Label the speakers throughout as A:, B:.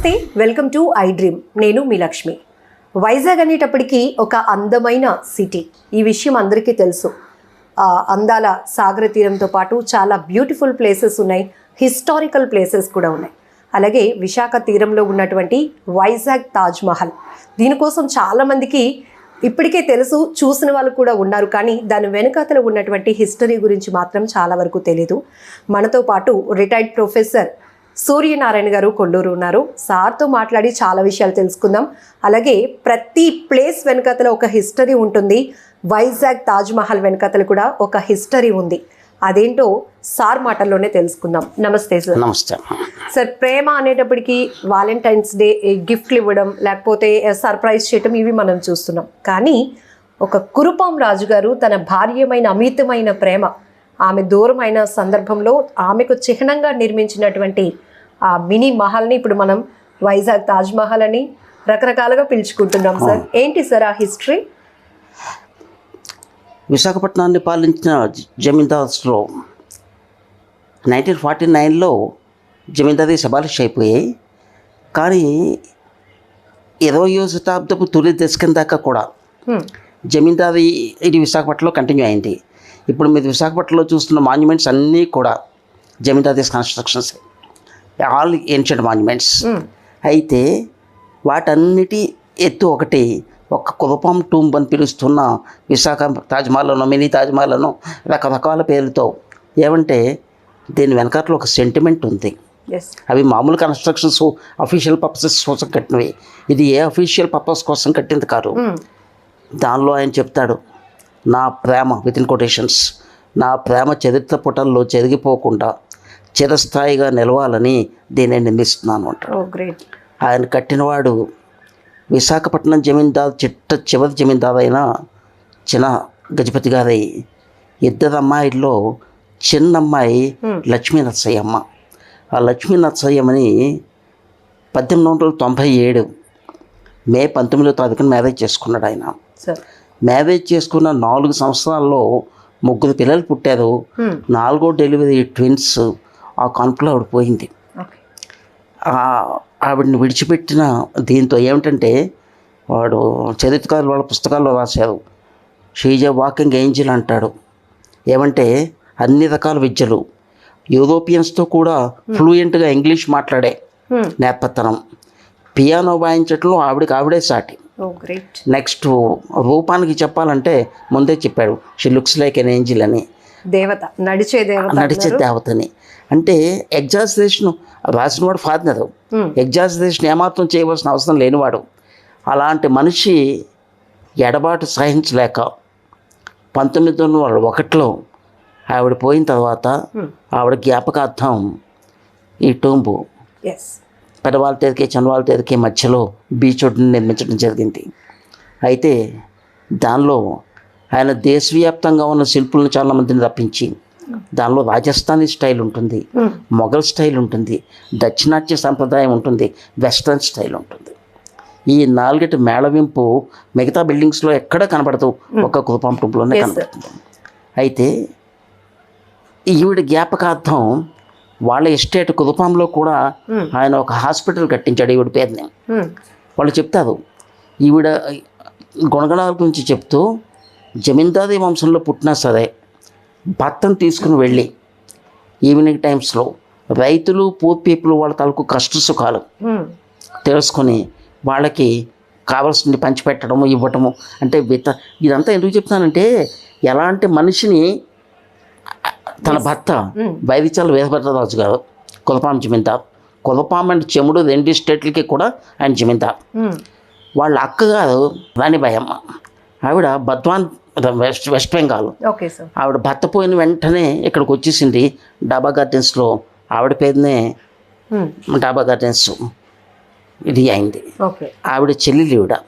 A: నమస్తే, welcome to I dream. నేను మీ లక్ష్మి. వైజాగ్ అనేటప్పటికీ ఒక అందమైన సిటీ. ఈ విషయం అందరికీ తెలుసు. అందాల సాగర తీరంతో పాటు చాలా బ్యూటిఫుల్ ప్లేసెస్ ఉన్నాయి, హిస్టారికల్ ప్లేసెస్ కూడా ఉన్నాయి. అలాగే విశాఖ తీరంలో ఉన్నటువంటి వైజాగ్ తాజ్ మహల్, దీనికోసం చాలామందికి ఇప్పటికే తెలుసు, చూసిన వాళ్ళు కూడా ఉన్నారు. కానీ దాని వెనుకతలో ఉన్నటువంటి హిస్టరీ గురించి మాత్రం చాలా వరకు తెలీదు. మనతో పాటు రిటైర్డ్ ప్రొఫెసర్ సూర్యనారాయణ గారు కొల్లూరు ఉన్నారు. సార్తో మాట్లాడి చాలా విషయాలు తెలుసుకుందాం. అలాగే ప్రతి ప్లేస్ వెనుకతలో ఒక హిస్టరీ ఉంటుంది. వైజాగ్ తాజ్ మహల్ వెనుకతలు కూడా ఒక హిస్టరీ ఉంది. అదేంటో సార్ మాటల్లోనే తెలుసుకుందాం. నమస్తే సార్.
B: నమస్తే
A: సార్. ప్రేమ అనేటప్పటికీ వాలెంటైన్స్ డే గిఫ్ట్లు ఇవ్వడం, లేకపోతే సర్ప్రైజ్ చేయటం, ఇవి మనం చూస్తున్నాం. కానీ ఒక కురుపాం రాజు గారు తన భార్యమైన అమితమైన ప్రేమ, ఆమె దూరమైన సందర్భంలో ఆమెకు చిహ్నంగా నిర్మించినటువంటి ఆ మినీ మహల్ని ఇప్పుడు మనం వైజాగ్ తాజ్ మహల్ అని రకరకాలుగా పిలుచుకుంటున్నాం. సార్ ఏంటి సార్ ఆ హిస్టరీ?
B: విశాఖపట్నాన్ని పాలించిన జమీందార్స్లో 1949లో జమీందారీ అబాలిష్ అయిపోయాయి. కానీ 20వ శతాబ్దపు తొలి దశకం దాకా కూడా జమీందారీ ఇది విశాఖపట్నంలో కంటిన్యూ అయింది. ఇప్పుడు మీరు విశాఖపట్నంలో చూస్తున్న మాన్యుమెంట్స్ అన్నీ కూడా జమీందారీ కన్స్ట్రక్షన్స్, ఆల్ ఏన్షియంట్ మాన్యుమెంట్స్. అయితే వాటన్నిటి ఎత్తు ఒకటి, ఒక కులపాం టూంబ్ అని పిలుస్తున్న విశాఖ తాజ్మహల్ను, మినీ తాజ్మహల్ను రకరకాల పేర్లతో. ఏమంటే దీని వెనకాతలో ఒక సెంటిమెంట్ ఉంది. అవి మామూలు కన్స్ట్రక్షన్స్, అఫీషియల్ పర్పసెస్ కోసం కట్టినవి. ఇది ఏ అఫీషియల్ పర్పస్ కోసం కట్టింది కాదు. దానిలో ఆయన చెప్తాడు, నా ప్రేమ వితిన్ కొటేషన్స్, నా ప్రేమ చరిత్ర పుటల్లో చెరిగిపోకుండా చిరస్థాయిగా నిలవాలని దీన్ని నిర్మిస్తున్నాను అంటాడు. ఆయన కట్టినవాడు విశాఖపట్నం జమీందారు, చివరి జమీందారు అయిన చిన్న గజపతి గారి ఇద్దరు అమ్మాయిల్లో చిన్న అమ్మాయి లక్ష్మీ నరసయ్యమ్మ. ఆ లక్ష్మీ నరసయ్యమ్మని 1897 మే 19వ తారీఖున మ్యారేజ్ చేసుకున్నాడు ఆయన. మ్యారేజ్ చేసుకున్న 4 సంవత్సరాల్లో 3 పిల్లలు పుట్టారు. 4వ డెలివరీ ట్విన్స్. ఆ కాన్పులో ఆవిడ పోయింది. ఆవిడని విడిచిపెట్టిన దీంతో ఏమిటంటే, వాడు చరిత్రకారులు వాళ్ళ పుస్తకాల్లో రాశారు, షీజ్ ఎ వాకింగ్ ఏంజిల్ అంటాడు. ఏమంటే అన్ని రకాల విద్యలు, యూరోపియన్స్తో కూడా ఫ్లూయెంట్గా ఇంగ్లీష్ మాట్లాడే నేర్పతనం, పియానో వాయించడంలో ఆవిడే సాటి. నెక్స్ట్ రూపానికి చెప్పాలంటే ముందే చెప్పాడు, she looks like an angel అని,
A: దేవత, నడిచే
B: దేవతని. అంటే ఎగ్జాజరేషన్ రాసినవాడు ఫాదర్, ఎగ్జాజరేషన్ ఏమాత్రం చేయవలసిన అవసరం లేనివాడు. అలాంటి మనిషి ఎడబాటు సహించలేక 1901లో ఆవిడ పోయిన తర్వాత ఆవిడ జ్ఞాపకార్థం ఈ టూంబు పెదవాళ్ళ తేదీకి చిన్నవాళ్ళ తేదీకి మధ్యలో బీచ్ ఒడ్డుని నిర్మించడం జరిగింది. అయితే దానిలో ఆయన దేశవ్యాప్తంగా ఉన్న శిల్పులను చాలామందిని రప్పించి, దానిలో రాజస్థానీ స్టైల్ ఉంటుంది, మొఘల్ స్టైల్ ఉంటుంది, దక్షిణాత్య సంప్రదాయం ఉంటుంది, వెస్ట్రన్ స్టైల్ ఉంటుంది. ఈ 4 మేళవింపు మిగతా బిల్డింగ్స్లో ఎక్కడ కనబడదు, ఒక కులపాం టూంబ్లోనే కనబడుతుంది. అయితే ఈవిడ జ్ఞాపకార్థం వాళ్ళ ఎస్టేట్ కులపాంలో కూడా ఆయన ఒక హాస్పిటల్ కట్టించాడు ఈవిడ పేరుని. వాళ్ళు చెప్తారు, ఈవిడ గుణగణాల గురించి చెప్తూ, జమీందారీ వంశంలో పుట్టినా సరే భర్తను తీసుకుని వెళ్ళి ఈవినింగ్ టైమ్స్లో రైతులు, పూర్ పీపుల్ వాళ్ళ తాలూకు కష్ట సుఖాలు తెలుసుకొని వాళ్ళకి కావాల్సింది పంచిపెట్టడము, ఇవ్వటము. అంటే ఇదంతా ఎందుకు చెప్తానంటే, ఎలాంటి మనిషిని తన భర్త వైవిచాల వీరభద్రరాజు గారు కులపాం జమీందార్, కులపాం అండ్ చెముడు 2 స్టేట్లకి కూడా ఆయన జమీందార్. వాళ్ళ అక్కగారు రాణిబాయమ్మ, ఆవిడ బద్వాన్ వెస్ట్ బెంగాల్. ఆవిడ భర్త పోయిన వెంటనే ఇక్కడికి వచ్చేసింది. డాబా గార్డెన్స్లో ఆవిడ పేరునే డాబా గార్డెన్స్ ఇది అయింది. ఆవిడ చెల్లెలు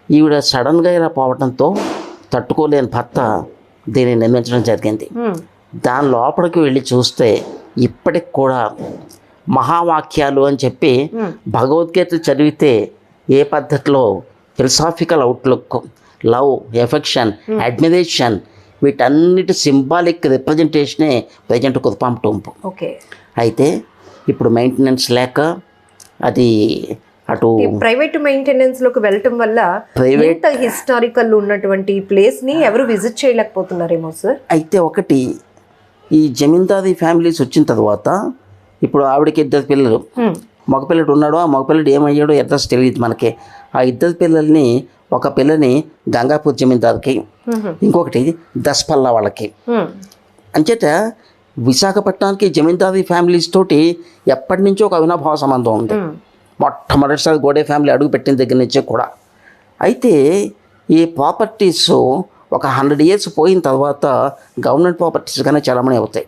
B: ఈవిడ సడన్గా ఇలా పోవడంతో తట్టుకోలేని భర్త దీన్ని నిర్మించడం జరిగింది. దాని లోపలికి వెళ్ళి చూస్తే ఇప్పటికి కూడా మహావాక్యాలు అని చెప్పి భగవద్గీత చదివితే ఏ పద్ధతిలో philosophical outlook, love, affection, admiration, వీటన్నిటి సింబాలిక్ రిప్రజెంటేషనే ప్రజెంట్ కులపాం టూంబ్. అయితే ఇప్పుడు మెయింటెనెన్స్ లేక అది అటు
A: ప్రైవేట్ మెయింటెనెన్స్ లోకి వెళ్ళటం వల్ల
B: ప్రైవేట్
A: హిస్టారికల్ ఉన్నటువంటి ప్లేస్ ని ఎవరు విజిట్ చేయలేకపోతున్నారేమో సార్.
B: అయితే ఒకటి ఈ జమీందారీ ఫ్యామిలీస్ వచ్చిన తర్వాత ఇప్పుడు ఆవిడకి 2 పిల్లలు, మగపిల్లడు ఉన్నాడు. ఆ మగపిల్లడు ఏమయ్యాడో అడ్రస్ తెలియదు మనకి. ఆ 2 పిల్లల్ని, ఒక పిల్లని గంగాపూర్ జమీందార్కి, ఇంకొకటి దస్పల్లా వాళ్ళకి. అంచేత విశాఖపట్నానికి జమీందారీ ఫ్యామిలీస్ తోటి ఎప్పటి నుంచో ఒక అవినాభావ సంబంధం ఉంది. మొట్టమొదటిసారి గోడే ఫ్యామిలీ అడుగు పెట్టిన దగ్గర నుంచే కూడా. అయితే ఈ ప్రాపర్టీస్ ఒక 100 years పోయిన తర్వాత గవర్నమెంట్ ప్రాపర్టీస్గానే చలామణి అవుతాయి.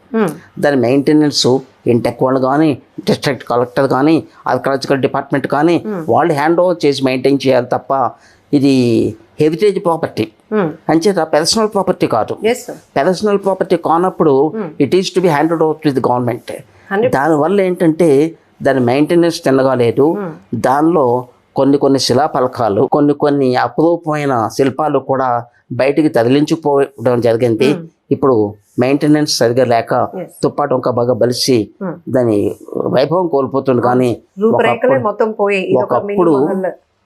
B: దాని మెయింటెనెన్స్ ఇంటెక్ వాళ్ళు కానీ, డిస్ట్రిక్ట్ కలెక్టర్ కానీ, ఆర్కియాలజికల్ డిపార్ట్మెంట్ కానీ వాళ్ళు హ్యాండ్ ఓవర్ చేసి మెయింటైన్ చేయాలి తప్ప ఇది హెరిటేజ్ ప్రాపర్టీ అంచేత పర్సనల్ ప్రాపర్టీ కాదు. పర్సనల్ ప్రాపర్టీ కానప్పుడు it is to be handed over to the government. దానివల్ల ఏంటంటే దాని మెయింటెనెన్స్ తిన్నగా లేదు. దానిలో కొన్ని శిలాఫలకాలు, కొన్ని అపురూపమైన శిల్పాలు కూడా బయటికి తరలించిపోవడం జరిగింది. ఇప్పుడు మెయింటెనెన్స్ సరిగా లేక తుప్పాటు ఒక బాగా బలిసి దాని వైభవం కోల్పోతుంది. కానీ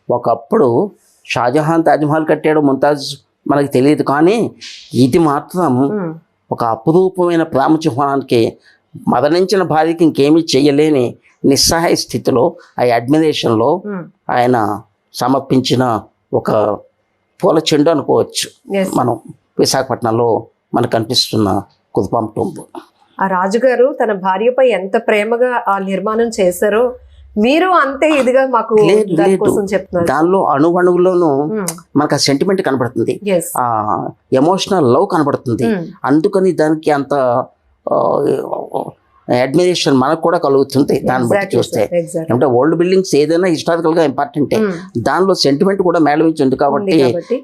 B: ఒకప్పుడు షాజహాన్ తాజ్మహల్ కట్టాడు, ముంతాజ్ మనకి తెలియదు. కానీ ఇది మాత్రం ఒక అపురూపమైన ప్రేమ చిహ్నానికి మరణించిన భార్యకి ఇంకేమీ చేయలేని నిస్సహాయ స్థితిలో ఆ అడ్మిరేషన్లో ఆయన సమర్పించిన ఒక పూల చెండు అనుకోవచ్చు. మనం విశాఖపట్నంలో మనకు కనిపిస్తున్న కుదుపాం టూంబ్.
A: ఆ రాజుగారు తన భార్యపై ఎంత ప్రేమగా ఆ నిర్మాణం చేశారో మీరు అంతే ఇదిగా మాకు చెప్తున్నారు.
B: దానిలో అణువులోనూ మనకు ఆ సెంటిమెంట్ కనబడుతుంది, ఆ ఎమోషనల్ లవ్ కనబడుతుంది. అందుకని దానికి అంత అడ్మిరేషన్ మనకు కూడా కలుగుతుంది దాన్ని బట్టి చూస్తే. అంటే ఓల్డ్ బిల్డింగ్స్ ఏదైనా హిస్టారికల్ గా ఇంపార్టెంటే, దానిలో సెంటిమెంట్ కూడా మేళవించింది. కాబట్టి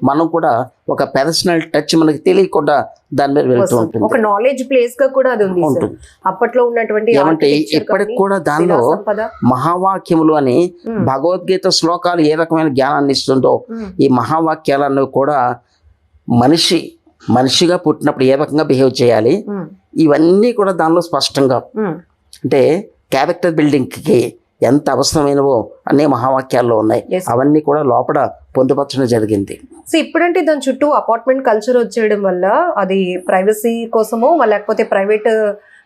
B: మనం కూడా ఒక పర్సనల్ టచ్ మనకి తెలియకుండా దాని మీద వెళ్తూ ఉంటుంది.
A: ఒక నాలెడ్జ్ ప్లేస్ గా కూడా అది ఉంటుంది. అప్పట్లో ఉన్నటువంటి
B: ఏమంటే ఇప్పటికి కూడా దానిలో మహావాక్యములు అని భగవద్గీత శ్లోకాలు ఏ రకమైన జ్ఞానాన్ని ఇస్తుందో, ఈ మహావాక్యాలను కూడా మనిషిగా పుట్టినప్పుడు ఏ రకంగా బిహేవ్ చేయాలి, ఇవన్నీ కూడా దానిలో స్పష్టంగా, అంటే క్యారెక్టర్ బిల్డింగ్కి ఎంత అవసరమైనవో అనే మహావాక్యాల్లో ఉన్నాయి. అవన్నీ కూడా లోపల పొందుపరచడం జరిగింది.
A: సో ఇప్పుడంటే దాని చుట్టూ అపార్ట్మెంట్ కల్చర్ వచ్చేయడం వల్ల అది ప్రైవసీ కోసమో లేకపోతే ప్రైవేట్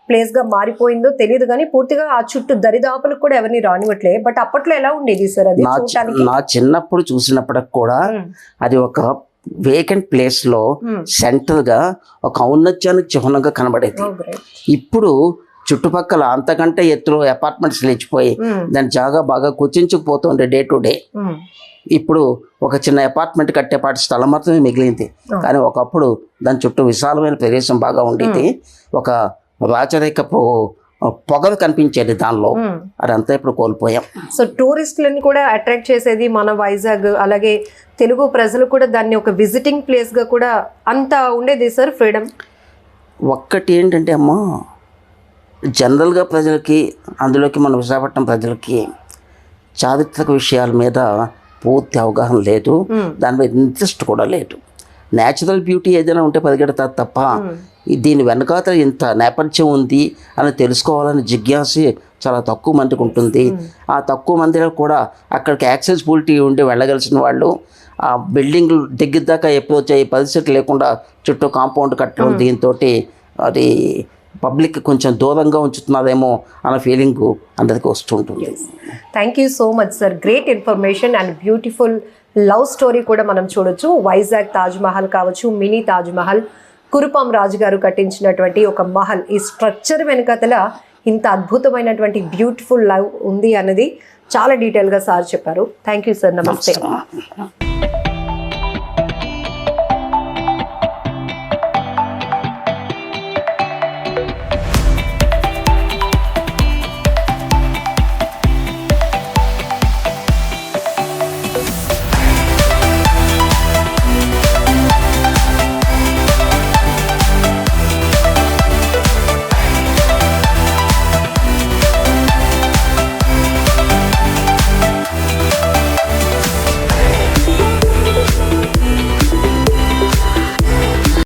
A: ప్లేస్ గా మారిపోయిందో తెలియదు, కానీ పూర్తిగా ఆ చుట్టూ దరిదాపులకు కూడా ఎవరిని రానివ్వట్లే. బట్ అప్పట్లో ఎలా ఉండేది సార్ అది?
B: నా చిన్నప్పుడు చూసినప్పటికి కూడా అది ఒక వేకెంట్ ప్లేస్ లో సెంటర్ గా ఒక ఔన్నత్యానికి చిహ్నంగా కనబడేది. ఇప్పుడు చుట్టుపక్కల అంతకంటే ఎత్తులో అపార్ట్మెంట్స్ లేచిపోయి దాని జాగా బాగా కుచించుకుపోతుంది డే టు డే. ఇప్పుడు ఒక చిన్న అపార్ట్మెంట్ కట్టేపాటి స్థలం మాత్రమే మిగిలింది. కానీ ఒకప్పుడు దాని చుట్టూ విశాలమైన ప్రదేశం బాగా ఉండేది. ఒక రాచరికపు పొగలు కనిపించేది దానిలో. అదంతా ఇప్పుడు కోల్పోయాం.
A: సో టూరిస్టులను కూడా అట్రాక్ట్ చేసేది మన వైజాగ్. అలాగే తెలుగు ప్రజలు కూడా దాన్ని ఒక విజిటింగ్ ప్లేస్ గా కూడా అంత ఉండేది సార్ ఫ్రీడమ్.
B: ఒక్కటి ఏంటంటే అమ్మా, జనరల్గా ప్రజలకి, అందులోకి మన విశాఖపట్నం ప్రజలకి చారిత్రక విషయాల మీద పూర్తి అవగాహన లేదు, దాని మీద ఇంట్రెస్ట్ కూడా లేదు. న్యాచురల్ బ్యూటీ ఏదైనా ఉంటే పరిగెడతారు తప్ప దీని వెనకాతల ఇంత నేపథ్యం ఉంది అని తెలుసుకోవాలని జిజ్ఞాస చాలా తక్కువ మందికి ఉంటుంది. ఆ తక్కువ మందిలో కూడా అక్కడికి యాక్సెసిబిలిటీ ఉండి వెళ్ళగలిసిన వాళ్ళు ఆ బిల్డింగ్ దగ్గర దాకా అప్రోచ్ అయ్యే పరిస్థితి లేకుండా చుట్టూ కాంపౌండ్ కట్టడం, దీంతో అది పబ్లిక్ కొంచెం దూరంగా ఉంచుతున్నారేమో అన్న ఫీలింగ్ అందరికీ వస్తుంటుంది.
A: Thank you so much sir. Great information and beautiful love story కూడా మనం చూడొచ్చు. వైజాగ్ తాజ్ మహల్ కావచ్చు, మినీ తాజ్ మహల్, కురుపాం రాజు గారు కట్టించినటువంటి ఒక మహల్, ఈ స్ట్రక్చర్ వెనుకతల ఇంత అద్భుతమైనటువంటి బ్యూటిఫుల్ లవ్ ఉంది అన్నది చాలా డీటెయిల్గా సార్ చెప్పారు. Thank you sir. నమస్తే.